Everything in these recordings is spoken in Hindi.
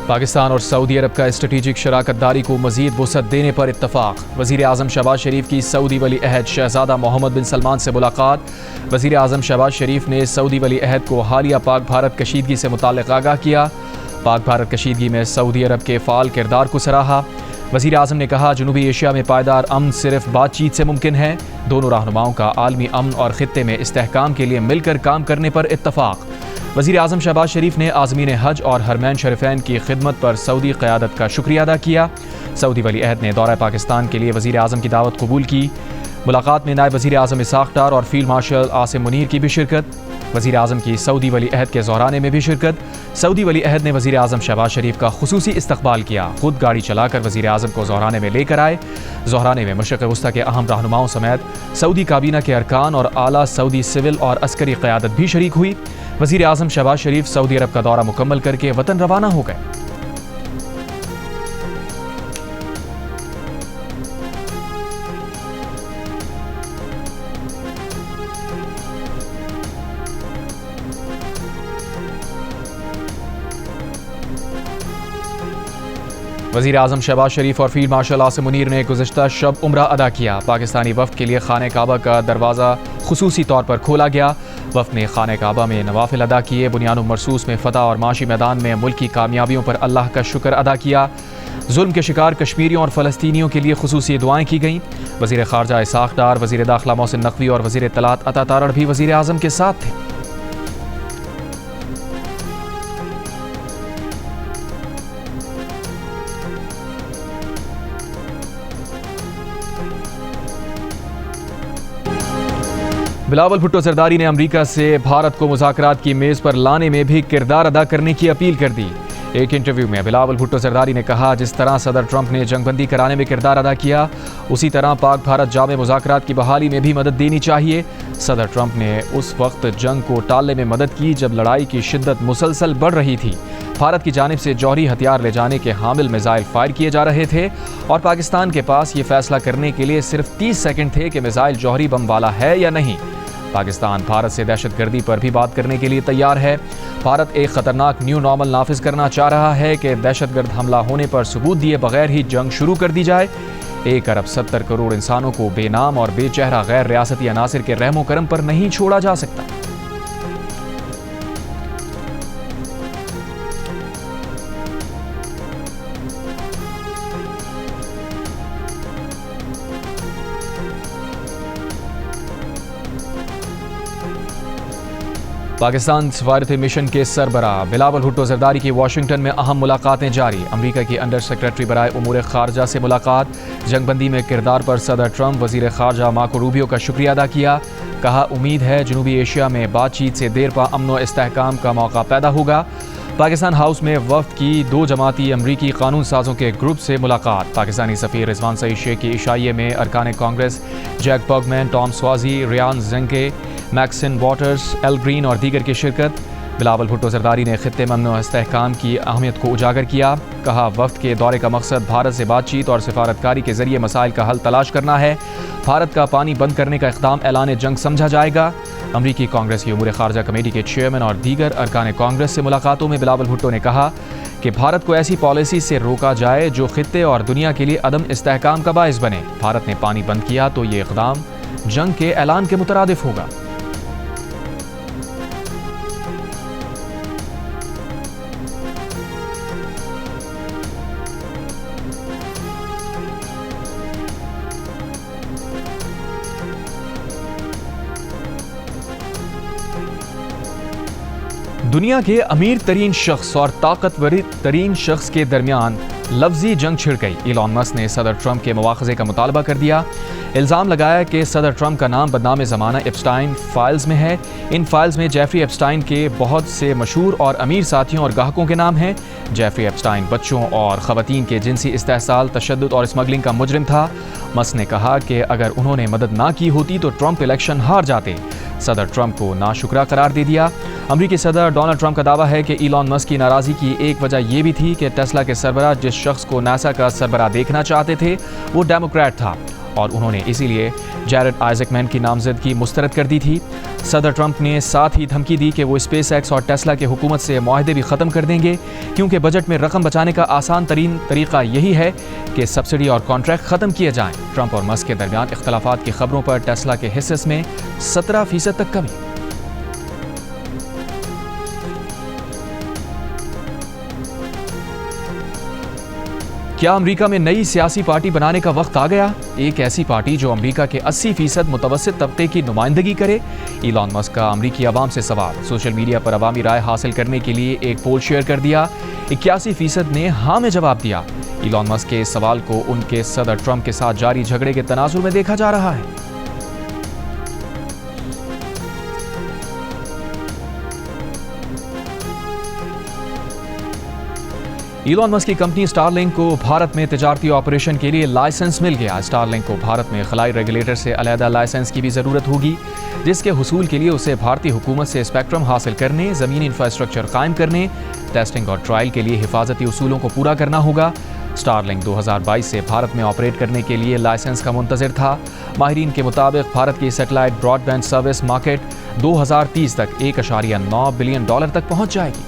पाकिस्तान और सऊदी अरब का स्ट्रेटेजिक शराकतदारी को मजीद वुसअत देने पर इत्तफाक। वज़ीर आज़म शहबाज शरीफ की सऊदी वली अहद शहजादा मोहम्मद बिन सलमान से मुलाकात। वज़ीर आज़म शहबाज शरीफ ने सऊदी वली अहद को हालिया पाक भारत कशीदगी से मुताल्लिक़ आगाह किया। पाक भारत कशीदगी में सऊदी अरब के फ़ाल किरदार को सराहा। वज़ीर आज़म ने कहा, जनूबी एशिया में पायदार अमन सिर्फ बातचीत से मुमकिन है। दोनों रहनुमाओं का आलमी अमन और ख़ित्ते में इस्तेहकाम के लिए मिलकर काम करने पर इत्तफाक। वज़ीर आज़म शहबाज शरीफ ने आज़मीन हज और हरमैन शरीफैन की खिदमत पर सऊदी क़यादत का शुक्रिया अदा किया। सऊदी वली अहद ने दौरा पाकिस्तान के लिए वज़ीर आज़म की दावत कबूल की। मुलाकात में नायब वज़ीर आज़म इसहाक़ डार और फील्ड मार्शल आसिम मुनीर की भी शिरकत। वज़ीर आज़म की सऊदी वली अहद के ज़ोहराने में भी शिरकत। सऊदी वली अहद ने वज़ीर आज़म शहबाज शरीफ का खुसूसी इस्तकबाल किया। खुद गाड़ी चलाकर वज़ीर आज़म को ज़ोहराने में लेकर आए। ज़ोहराने में मशरिक़ वस्ता के अहम रहनुमाओं समेत सऊदी काबीना के अरकान और आला सऊदी सिविल और अस्करी क़यादत भी शरीक हुई। वज़ीर आज़म शहबाज शरीफ सऊदी अरब का दौरा मुकम्मल करके वतन रवाना हो गए। वज़ीर आज़म शहबाज शरीफ और फील्ड मार्शल आसिम मुनीर ने गुज़िश्ता शब उम्रा अदा किया। पाकिस्तानी वफ़द के लिए खाने काबा का दरवाज़ा खुसूसी तौर पर खोला गया। वफ़द ने खाने काबा में नवाफिल अदा किए। बुनियान मरसूस में फ़तह और माशी मैदान में मुल्क की कामयाबियों पर अल्लाह का शुक्र अदा किया। जुल्म के शिकार कश्मीरियों और फ़लस्तीनियों के लिए खुसूसी दुआएँ की गईं। वज़ीर ख़ारजा इसहाक़ डार, वज़ीर दाखिला मोहसिन नकवी और वज़ीर इत्तलात अता तारड़ भी वज़ीर आज़म के साथ थे। बिलावल भुट्टो जरदारी ने अमरीका से भारत को मुज़ाकरात की मेज़ पर लाने में भी किरदार अदा करने की अपील कर दी। एक इंटरव्यू में बिलावल भुट्टो जरदारी ने कहा, जिस तरह सदर ट्रंप ने जंगबंदी कराने में किरदार अदा किया, उसी तरह पाक भारत जामे मुज़ाकरात की बहाली में भी मदद देनी चाहिए। सदर ट्रंप ने उस वक्त जंग को टालने में मदद की जब लड़ाई की शिद्दत मुसलसल बढ़ रही थी। भारत की जानिब से जौहरी हथियार ले जाने के हामिल मिसाइल फायर किए जा रहे थे और पाकिस्तान के पास ये फैसला करने के लिए सिर्फ 30 सेकंड थे कि मिसाइल जौहरी बम वाला है या नहीं। पाकिस्तान भारत से दहशतगर्दी पर भी बात करने के लिए तैयार है। भारत एक खतरनाक न्यू नॉर्मल नाफिज करना चाह रहा है कि दहशतगर्द हमला होने पर सबूत दिए बगैर ही जंग शुरू कर दी जाए। 1 अरब 70 करोड़ इंसानों को बेनाम और बेचेहरा गैर रियासती अनासिर के रहमो करम पर नहीं छोड़ा जा सकता। पाकिस्तान सफारती मिशन के सरबरा बिलावल भुट्टो जरदारी की वाशिंगटन में अहम मुलाकातें जारी। अमरीका की अंडर सेक्रेटरी बराए उमूर खारजा से मुलाकात। जंगबंदी में किरदार पर सदर ट्रंप वज़ीर खारजा मार्को रूबियो का शुक्रिया अदा किया। कहा, उम्मीद है जनूबी एशिया में बातचीत से देर पा अमन व इस्तेहकाम का मौका पैदा होगा। पाकिस्तान हाउस में वफ़द की 2 जमाती अमरीकी कानून साजों के ग्रुप से मुलाकात। पाकिस्तानी सफ़ीर रिजवान सईद शेख की इशाइये में अरकान Congress Jack Bergman, Tom Suozzi, Ryan Zinke, Maxine Waters, Al Green और दीगर की शिरकत। बिलावल भुट्टो जरदारी ने खित्ते में अमन व इस्तेहकाम की अहमियत को उजागर किया। कहा, वफ़द के दौरे का मकसद भारत से बातचीत और सिफारतकारी के जरिए मसाइल का हल तलाश करना है। भारत का पानी बंद करने का इक़दाम ऐलान जंग समझा जाएगा। अमरीकी कांग्रेस की उमूर खारजा कमेटी के चेयरमैन और दीगर अरकान कांग्रेस से मुलाकातों में बिलावल भुट्टो ने कहा कि भारत को ऐसी पॉलिसी से रोका जाए जो खित्ते और दुनिया के लिए अदम इस्तेहकाम का बाइस बने। भारत ने पानी बंद किया तो ये इक़दाम जंग के ऐलान के मुतरादिफ होगा। दुनिया के अमीर तरीन शख्स और ताकतवर तरीन शख्स के दरमियान लफ्जी जंग छिड़ गई। इलॉन मस्क ने सदर ट्रंप के मुआखज़े का मुतालबा कर दिया। इल्ज़ाम लगाया कि सदर ट्रंप का नाम बदनाम ज़माना एप्स्टाइन फाइल्स में है। इन फाइल्स में जेफरी एप्स्टाइन के बहुत से मशहूर और अमीर साथियों और गाहकों के नाम हैं। जेफरी एप्स्टाइन बच्चों और ख़वातीन के जिनसी इस्तेहसाल, तशद्दुद और स्मगलिंग का मुजरिम था। मस्क ने कहा कि अगर उन्होंने मदद ना की होती तो ट्रंप इलेक्शन हार जाते। सदर ट्रंप को नाशुक्रा करार दे दिया। अमरीकी सदर डोनाल्ड ट्रंप का दावा है कि इलॉन मस्क की नाराज़गी की एक वजह यह भी थी कि टेस्ला के सरबराह जिस शख्स को नासा का सरबराह देखना चाहते थे वो डेमोक्रेट था और उन्होंने इसीलिए जैरेड आइजकमैन की नामजदगी मुस्तरद कर दी थी। सदर ट्रंप ने साथ ही धमकी दी कि वो स्पेस एक्स और टेस्ला के हुकूमत से मुआहदे भी ख़त्म कर देंगे, क्योंकि बजट में रकम बचाने का आसान तरीन तरीका यही है कि सब्सिडी और कॉन्ट्रैक्ट ख़त्म किए जाएं। ट्रंप और मस्क के दरमियान इख्तलाफात की खबरों पर टेस्ला के हिस्से में 17% तक कमी। क्या अमेरिका में नई सियासी पार्टी बनाने का वक्त आ गया? एक ऐसी पार्टी जो अमेरिका के 80% मुतवस्सित तबके की नुमाइंदगी करे। इलॉन मस्क का अमेरिकी अवाम से सवाल। सोशल मीडिया पर अवामी राय हासिल करने के लिए एक पोल शेयर कर दिया। 81% ने हाँ में जवाब दिया। इलॉन मस्क के इस सवाल को उनके सदर ट्रंप के साथ जारी झगड़े के तनाजुर में देखा जा रहा है। इलॉन मस्क की कंपनी स्टारलिंक को भारत में तिजारती ऑपरेशन के लिए लाइसेंस मिल गया। स्टारलिंक को भारत में खलाई रेगुलेटर से अलहदा लाइसेंस की भी ज़रूरत होगी, जिसके हुसूल के लिए उसे भारतीय हुकूमत से स्पेक्ट्रम हासिल करने, ज़मीनी इंफ्रास्ट्रक्चर कायम करने, टेस्टिंग और ट्रायल के लिए हिफाजती उसूलों को पूरा करना होगा। स्टारलिंक 2022 से भारत में ऑपरेट करने के लिए लाइसेंस का मुंतज़िर था। माहिरीन के मुताबिक भारत की सैटेलाइट ब्रॉडबैंड सर्विस मार्केट 2030 तक $1.9 बिलियन तक पहुँच जाएगी।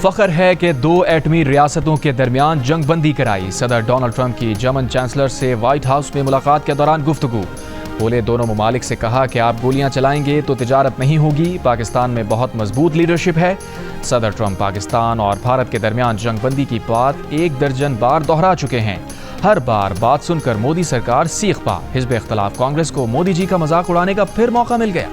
फख्र है कि 2 एटमी रियासतों के दरमियान जंग बंदी कराई। सदर डोनाल्ड ट्रंप की जर्मन चांसलर से व्हाइट हाउस में मुलाकात के दौरान गुफ्तगू। बोले, दोनों ममालिक से कहा कि आप गोलियां चलाएंगे तो तिजारत नहीं होगी। पाकिस्तान में बहुत मजबूत लीडरशिप है। सदर ट्रंप पाकिस्तान और भारत के दरमियान जंग बंदी की बात 1 दर्जन बार दोहरा चुके हैं। हर बार बात सुनकर मोदी सरकार सीख पा। हिज़्ब इख्तिलाफ कांग्रेस को मोदी जी का मजाक उड़ाने का फिर मौका मिल गया।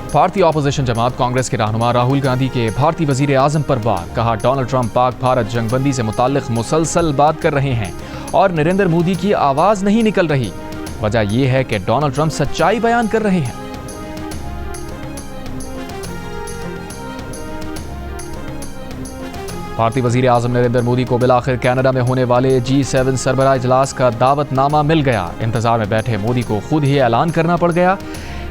भारतीय ऑपोजिशन जमात कांग्रेस के रहनुमा राहुल गांधी के भारतीय वजीर आजम पर वार। कहा, डोनाल्ड ट्रंप पाक भारत जंगबंदी से मुताल्लिक मुसलसल बात कर रहे हैं और नरेंद्र मोदी की आवाज नहीं निकल रही। वजह यह है कि डोनाल्ड ट्रंप सच्चाई बयान कर रहे हैं। भारतीय वजीर आजम नरेंद्र मोदी को बिलाखिर कनाडा में होने वाले G7 सरबराह इजलास का दावतनामा मिल गया। इंतजार में बैठे मोदी को खुद ही ऐलान करना पड़ गया।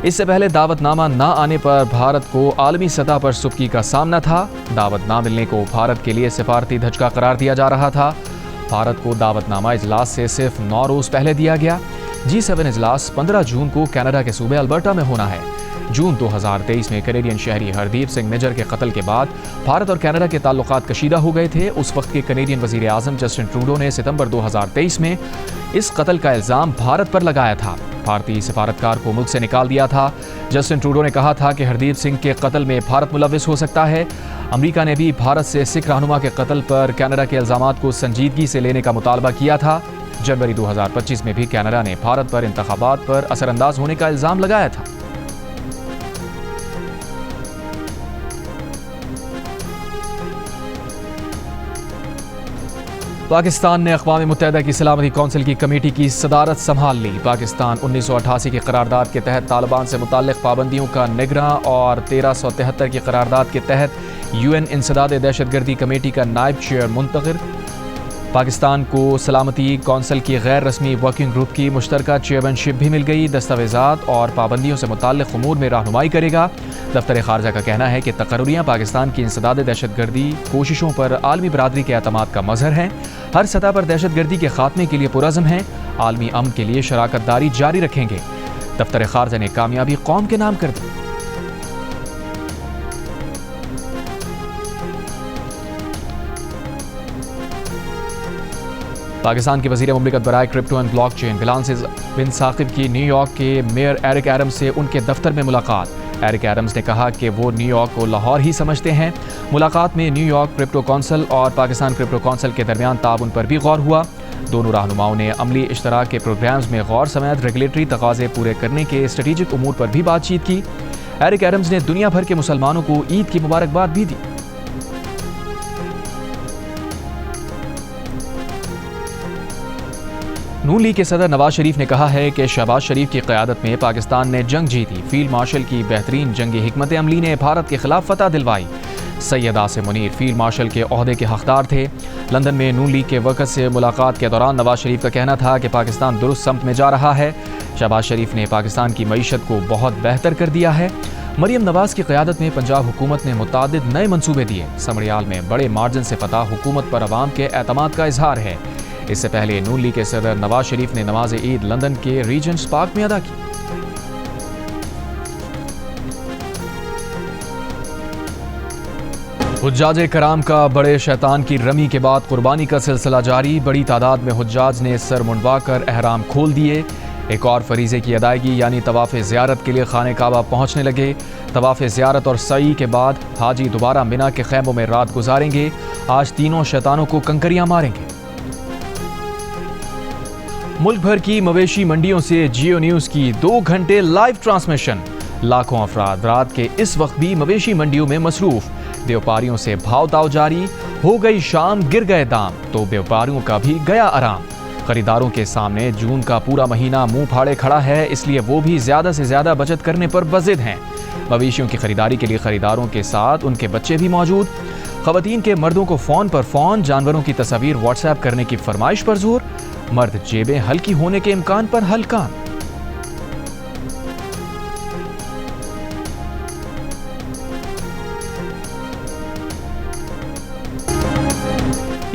इससे पहले दावतनामा न आने पर भारत को आलमी सतह पर सुख्ती का सामना था। दावत न मिलने को भारत के लिए सिफारती धचका करार दिया जा रहा था। भारत को दावतनामा इजलास से सिर्फ 9 रोज पहले दिया गया। G7 इजलास 15 जून को कनाडा के सूबे अल्बर्टा में होना है। जून 2023 में कैनेडियन शहरी हरदीप सिंह निज्जर के कत्ल के बाद भारत और कनाडा के ताल्लुकात कशीदा हो गए थे। उस वक्त के कैनेडियन वजीर आजम जस्टिन ट्रूडो ने सितंबर 2023 में इस कत्ल का इल्जाम भारत पर लगाया था। भारतीय सफारतकार को मुल्क से निकाल दिया था। जस्टिन ट्रूडो ने कहा था कि हरदीप सिंह के कत्ल में भारत मुलविस हो सकता है। अमेरिका ने भी भारत से सिख रहनुमा के कत्ल पर कनाडा के इल्जामात को संजीदगी से लेने का मुतालबा किया था। जनवरी 2025 में भी कनाडा ने भारत पर इंतखाबात पर असरअंदाज होने का इल्जाम लगाया था। पाकिस्तान ने अक़वाम मुत्तहिदा की सलामती कौंसिल की कमेटी की सदारत संभाल ली। पाकिस्तान 1988 की करारदाद के तहत तालिबान से मुताल्लिक़ पाबंदियों का निगरां और 1373 की करारदाद के तहत UN इंसदाद दहशतगर्दी कमेटी का नायब चेयर मुंतखब। पाकिस्तान को सलामती कौंसिल की गैर रस्मी वर्किंग ग्रुप की मुश्तरका चेयरमैनशिप भी मिल गई। दस्तावेज़ात और पाबंदियों से मुताल्लिक़ उमूर में रहनुमाई करेगा। दफ्तर खारजा का कहना है कि तकर्रियाँ पाकिस्तान की इंसदाद दहशतगर्दी कोशिशों पर आलमी बरादरी के एतमाद का मज़हर हैं। हर सतह पर दहशतगर्दी के खात्मे के लिए पुरअज़्म हैं। आलमी अमन के लिए शराकत दारी जारी रखेंगे। दफ्तर खारजा ने कामयाबी कौम के नाम कर दी। पाकिस्तान के वज़ीर मुमलिकत बराए क्रिप्टो एंड ब्लॉकचेन बिलांसिस बिन साकिब की न्यूयॉर्क के मेयर एरिक एडम्स से उनके दफ्तर में मुलाकात। एरिक एडम्स ने कहा कि वो न्यूयॉर्क को लाहौर ही समझते हैं। मुलाकात में न्यूयॉर्क क्रिप्टो कौंसिल और पाकिस्तान क्रिप्टो कौंसिल के दरमियान ताउन पर भी गौर हुआ। दोनों रहनुमाओं ने अमली इश्तराक के प्रोग्राम्स में गौर समेत रेगुलेटरी तकाज़े पूरे करने के स्ट्रेटेजिक उमूर पर भी बातचीत की। एरिक एडम्स ने दुनिया भर के मुसलमानों को ईद की मुबारकबाद भी दी। नून लीग के सदर नवाज शरीफ ने कहा है कि शहबाज शरीफ की क़यादत में पाकिस्तान ने जंग जीती। फील्ड मार्शल की बेहतरीन जंगी हिकमत अमली ने भारत के खिलाफ फतह दिलवाई। सैयद आसिम मुनीर फील्ड मार्शल के ओहदे के हकदार थे। लंदन में नून लीग के वर्कर्स से मुलाकात के दौरान नवाज शरीफ का कहना था कि पाकिस्तान दुरुस्त समत में जा रहा है। शहबाज शरीफ ने पाकिस्तान की मईशत को बहुत बेहतर कर दिया है। मरियम नवाज की क़यादत में पंजाब हुकूमत ने मुतादिद नए मंसूबे दिए। समड़ियाल में बड़े मार्जिन से फतह हुकूमत पर अवाम के एतमाद का इजहार है। इससे पहले नून लीग के सदर नवाज शरीफ ने नमाज ईद लंदन के रीजेंट्स पार्क में अदा की। हुज्जाज कराम का बड़े शैतान की रमी के बाद कुर्बानी का सिलसिला जारी। बड़ी तादाद में हुज्जाज ने सर मुंडवा कर एहराम खोल दिए। एक और फरीज़े की अदायगी यानी तवाफ़ ज़ियारत के लिए खाने काबा पहुँचने लगे। तवाफ़ ज़ियारत और सई के बाद हाजी दोबारा मिना के खैमों में रात गुजारेंगे। आज तीनों शैतानों को कंकरियां मारेंगे। मुल्क भर की मवेशी मंडियों से जियो न्यूज़ की 2 घंटे लाइव ट्रांसमिशन। लाखों अफराद रात के इस वक्त भी मवेशी मंडियों में मसरूफ। व्यापारियों से भाव ताव जारी। हो गई शाम, गिर गए दाम, तो व्यापारियों का भी गया आराम। खरीदारों के सामने जून का पूरा महीना मुंह फाड़े खड़ा है, इसलिए वो भी ज्यादा से ज्यादा बचत करने पर बज़िद हैं। मवेशियों की खरीदारी के लिए खरीदारों के साथ उनके बच्चे भी मौजूद। खवातीन के मर्दों को फोन पर फोन, जानवरों की तस्वीर व्हाट्सएप करने की फरमाइश पर जोर। मर्द जेबें हल्की होने के इम्कान पर हल्का।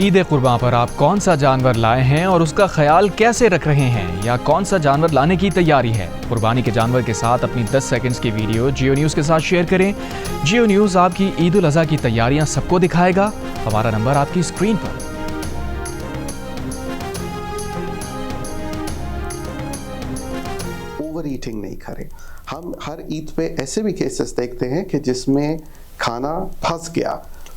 ईद कुर्बान पर आप कौन सा जानवर लाए हैं और उसका ख्याल कैसे रख रहे हैं, या कौन सा जानवर लाने की तैयारी है? कुर्बानी के जानवर के साथ अपनी 10 सेकंड्स की वीडियो जियो न्यूज़ के साथ शेयर करें। जियो न्यूज़ आपकी ईद उल अज़हा की तैयारियां सबको दिखाएगा। हमारा नंबर आपकी स्क्रीन पर। ओवर ईटिंग नहीं करें। हम हर ईद पे ऐसे भी केसेस देखते हैं कि जिसमें खाना फंस गया,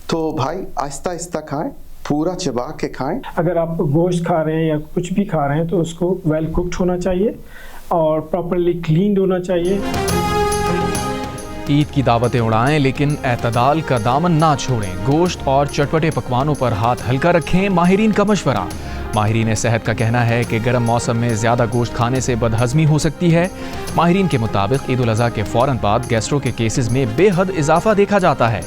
तो भाई आहिस्ता आहिस्ता खाएं, पूरा चबा के खाएं। अगर आप गोश्त खा रहे हैं या कुछ भी खा रहे हैं तो उसको वेल कुक्ड होना चाहिए और प्रॉपर्ली क्लीन्ड होना चाहिए। ईद की दावतें उड़ाएं, लेकिन एतदाल का दामन ना छोड़ें। गोश्त और चटपटे पकवानों पर हाथ हल्का रखें। माहिरीन का मशवरा। माहिरीन सेहत का कहना है कि गर्म मौसम में ज़्यादा गोश्त खाने से बदहज़मी हो सकती है। माहिरीन के मुताबिक ईद उल अज़हा के फ़ौरन बाद गैस्ट्रो के केसेस में बेहद इजाफा देखा जाता है।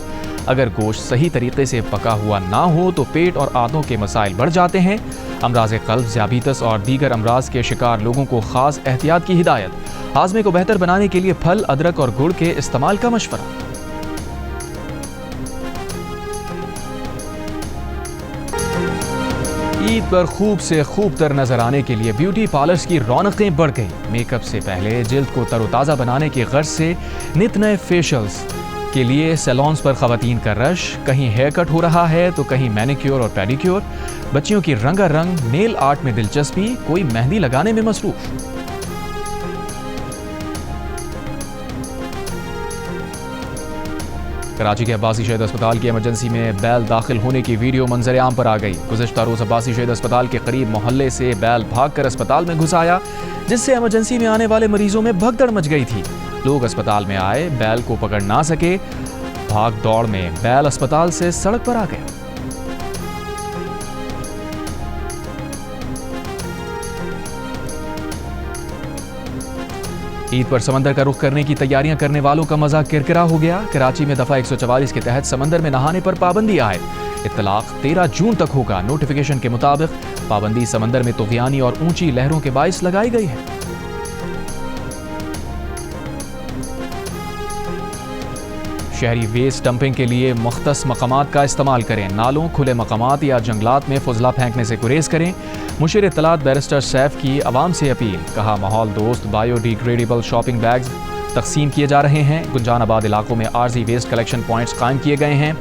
अगर गोश्त सही तरीके से पका हुआ ना हो तो पेट और आंतों के मसाइल बढ़ जाते हैं। अमराज़ क़ल्ब, ज़ियाबीतस और दीगर अमराज के शिकार लोगों को ख़ास एहतियात की हिदायत। हाज़मे को बेहतर बनाने के लिए फल, अदरक और गुड़ के इस्तेमाल का मशवरा। ईद पर खूब से खूब तर नजर आने के लिए ब्यूटी पार्लर्स की रौनकें बढ़ गई। मेकअप से पहले जिल्द को तरोताज़ा बनाने की गर्ज से नित नए फेशियल्स के लिए सैलून्स पर खवातीन का रश। कहीं हेयर कट हो रहा है तो कहीं मैनिक्योर और पेडिक्योर। बच्चियों की रंगारंग नेल आर्ट में दिलचस्पी, कोई मेहंदी लगाने में मसरूफ। कराची के अब्बासी शहीद अस्पताल की इमरजेंसी में बैल दाखिल होने की वीडियो मंजर आम पर आ गई। गुज़श्ता रोज़ अब्बासी शहीद अस्पताल के करीब मोहल्ले से बैल भागकर अस्पताल में घुस आया, जिससे इमरजेंसी में आने वाले मरीजों में भगदड़ मच गई थी। लोग अस्पताल में आए, बैल को पकड़ ना सके। भाग दौड़ में बैल अस्पताल से सड़क पर आ गया। ईद पर समंदर का रुख करने की तैयारियां करने वालों का मजा किरकिरा हो गया। कराची में दफा 144 के तहत समंदर में नहाने पर पाबंदी आयद। इत्तलाक 13 जून तक होगा। नोटिफिकेशन के मुताबिक पाबंदी समंदर में तुग़यानी और ऊंची लहरों के बाइस लगाई गई है। शहरी वेस्ट डंपिंग के लिए मुख्तस मकामात का इस्तेमाल करें। नालों, खुले मकामात या जंगलात में फुजला फेंकने से गुरेज करें। मुशीर इत्तलात बैरिस्टर सैफ की आवाम से अपील। कहा, माहौल दोस्त बायोडिग्रेडेबल शॉपिंग बैग्स तकसीम किए जा रहे हैं। गुंजानाबाद इलाकों में आर्जी वेस्ट कलेक्शन पॉइंट्स कायम किए गए हैं।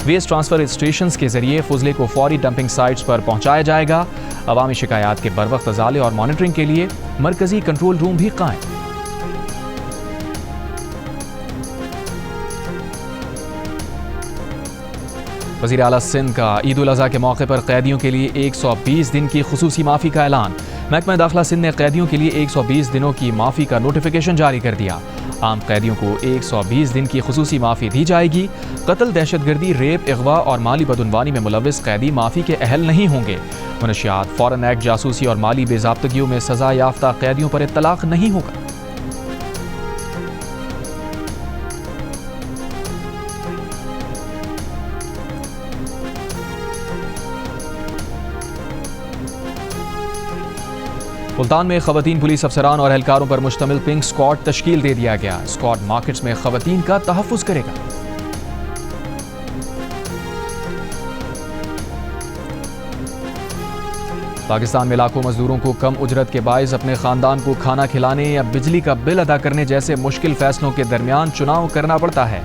वेस्ट ट्रांसफर स्टेशन के जरिए फुजले को फौरी डंपिंग साइट्स पर पहुँचाया जाएगा। अवामी शिकायत के बरवक्त अजाले और मॉनिटरिंग के लिए मरकजी कंट्रोल रूम भी कायम। वज़ीर आला सिंध का ईद उल अज़हा के मौके पर कैदियों के लिए 120 दिन की खुसूसी माफ़ी का ऐलान। महकमा दाखिला सिंध ने कैदियों के लिए 120 दिनों की माफ़ी का नोटिफिकेशन जारी कर दिया। आम कैदियों को 120 दिन की खुसूसी माफ़ी दी जाएगी। कत्ल, दहशतगर्दी, रेप, अगवा और माली बदउनवानी में मुलव्विस कैदी माफ़ी के अहल नहीं होंगे। मुनशियात, फॉरेन एक्ट, जासूसी और माली बेज़ाब्तगियों में सज़ा याफ्ता कैदियों पर इत्तलाक नहीं होगा। मुल्तान में खवातीन पुलिस अफसरान और एहलकारों पर मुश्तमिल पिंक स्क्वाड तश्कील दे दिया गया। स्क्वाड मार्केट्स में खवातीन का तहफ़्फ़ुज़ करेगा। पाकिस्तान में लाखों मजदूरों को कम उजरत के बायस अपने खानदान को खाना खिलाने या बिजली का बिल अदा करने जैसे मुश्किल फैसलों के दरमियान चुनाव करना पड़ता है।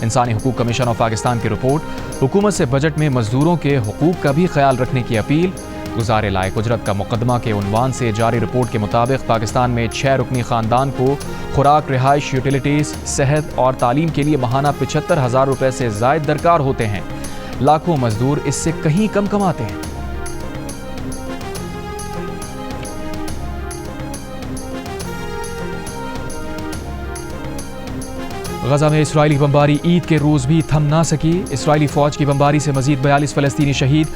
इंसानी हुकूक कमीशन ऑफ पाकिस्तान की रिपोर्ट, हुकूमत से बजट में मजदूरों के हुकूक का भी ख्याल रखने की अपील। गुज़ारे लायक उजरत का मुकदमा के उन्वान से जारी रिपोर्ट के मुताबिक पाकिस्तान में 6 रुकनी खानदान को खुराक, रिहाइश, यूटिलिटीज़, सेहत और तालीम के लिए माहाना 75,000 रुपये से ज़ायद दरकार होते हैं। लाखों मजदूर इससे कहीं कम कमाते हैं। गजा में इसराइली बमबारी ईद के रोज़ भी थम ना सकी। इसराइली फ़ौज की बमबारी से मज़ीद 42 फ़लस्तीनी शहीद।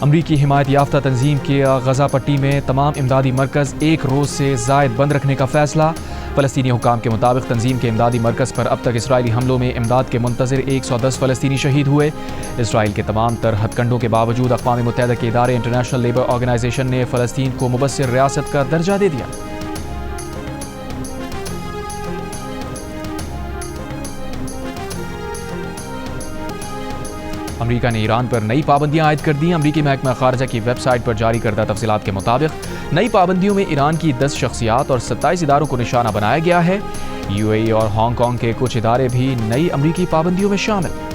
अमरीकी हिमायत याफ्ता तंजीम के गजा पट्टी में तमाम इमदादी मरकज़ एक रोज़ से ज़ायद बंद रखने का फ़ैसला। फ़लस्तीनी हुकाम के मुताबिक तंजीम के इमदादी मरकज़ पर अब तक इसराइली हमलों में इमदाद के मुंतज़िर 110 फ़लस्तीनी शहीद हुए। इसराइल के तमाम तर हथकंडों के बावजूद अक़वाम मुत्तहिदा के इदारे इंटरनेशनल लेबर ऑर्गेनाइजेशन ने फ़लस्तीन को मुबस्सिर रियासत का दर्जा दे दिया। अमेरिका ने ईरान पर नई पाबंदियां आयद कर दी। अमेरिकी महकमा खारजा की वेबसाइट पर जारी करदा तफसीलात के मुताबिक नई पाबंदियों में ईरान की 10 शख्सियात और 27 इदारों को निशाना बनाया गया है। यूएई और हांगकांग के कुछ इदारे भी नई अमेरिकी पाबंदियों में शामिल।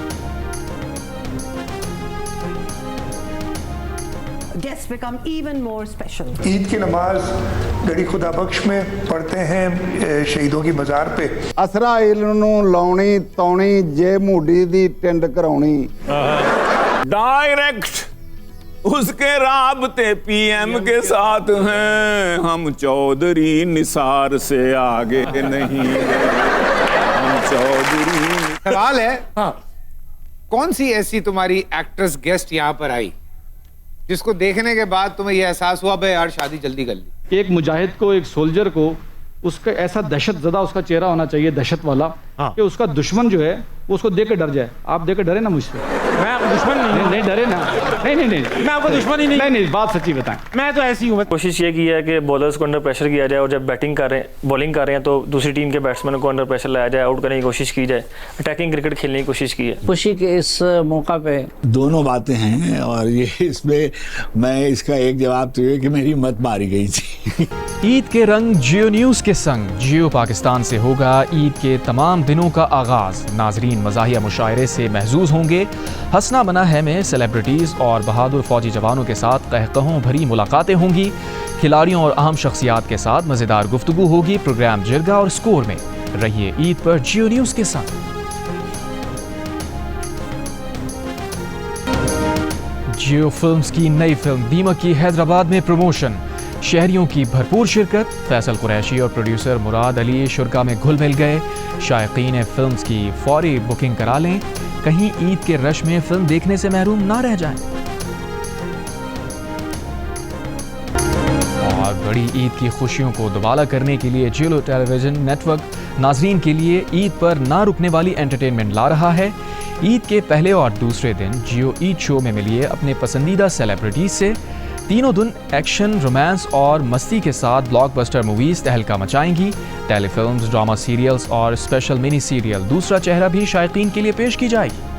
ईद की नमाज गड़ी खुदा बख्श में पढ़ते हैं शहीदों की मज़ार पे। असराइल नूं लाउणी तौणी जे मूडी दी टिंड कराउणी। डायरेक्ट उसके राबते पीएम के साथ हैं, हम चौधरी निसार से आगे नहीं। हम चौधरी। सवाल है, हाँ, कौन सी ऐसी तुम्हारी एक्ट्रेस गेस्ट यहाँ पर आई जिसको देखने के बाद तुम्हें यह एहसास हुआ भाई यार शादी जल्दी कर ली? एक मुजाहिद को, एक सोल्जर को, उसका ऐसा दहशत ज़दा उसका चेहरा होना चाहिए, दहशत वाला, हाँ, कि उसका दुश्मन जो है वो उसको देख के डर जाए। आप देख के डरे ना मुझसे? मैं दुश्मन नहीं डरे ना। नहीं मैं आपको दुश्मन ही नहीं, बात सच्ची बताएं, मैं तो ऐसी हूँ। कोशिश ये की है कि बॉलर्स को अंडर प्रेशर किया जाए और जब बॉलिंग कर रहे हैं तो दूसरी टीम के बैट्समैन को अंडर प्रेशर लाया जाए, आउट करने की कोशिश की जाए, अटैकिंग क्रिकेट खेलने की कोशिश की है। खुशी के इस मौका पे दोनों बातें हैं और ये इसमें मैं इसका एक जवाब तो ये कि मेरी मत मारी गई थी। ईद के रंग जियो न्यूज़ के संग जियो पाकिस्तान से होगा ईद के तमाम दिनों का आगाज़। नाजरीन मज़ाहिया मुशायरे से महजूज़ होंगे। हंसना बना है में सेलिब्रिटीज़ और बहादुर फौजी जवानों के साथ कहकहों भरी मुलाकातें होंगी। खिलाड़ियों और अहम शख्सियात के साथ मज़ेदार गुफ्तगू होगी। प्रोग्राम जिरगा और स्कोर में रहिए ईद पर जियो न्यूज़ के साथ। जियो फिल्म्स की नई फिल्म दीमक की हैदराबाद में प्रमोशन। शहरियों की भरपूर शिरकत। फैसल कुरैशी और प्रोड्यूसर मुराद अली शुरका में घुल मिल गए। शायकीन फिल्म्स की फौरी बुकिंग करा लें, कहीं ईद के रश में फिल्म देखने से महरूम ना रह जाएं। और बड़ी ईद की खुशियों को दुबाला करने के लिए जियो टेलीविजन नेटवर्क नाजरीन के लिए ईद पर ना रुकने वाली एंटरटेनमेंट ला रहा है। ईद के पहले और दूसरे दिन जियो ईद शो में मिलिए अपने पसंदीदा सेलिब्रिटीज से। तीनों दिन एक्शन, रोमांस और मस्ती के साथ ब्लॉकबस्टर मूवीज तहलका मचाएंगी। टेलीफिल्म्स, ड्रामा सीरियल्स और स्पेशल मिनी सीरियल दूसरा चेहरा भी शायकीन के लिए पेश की जाएगी।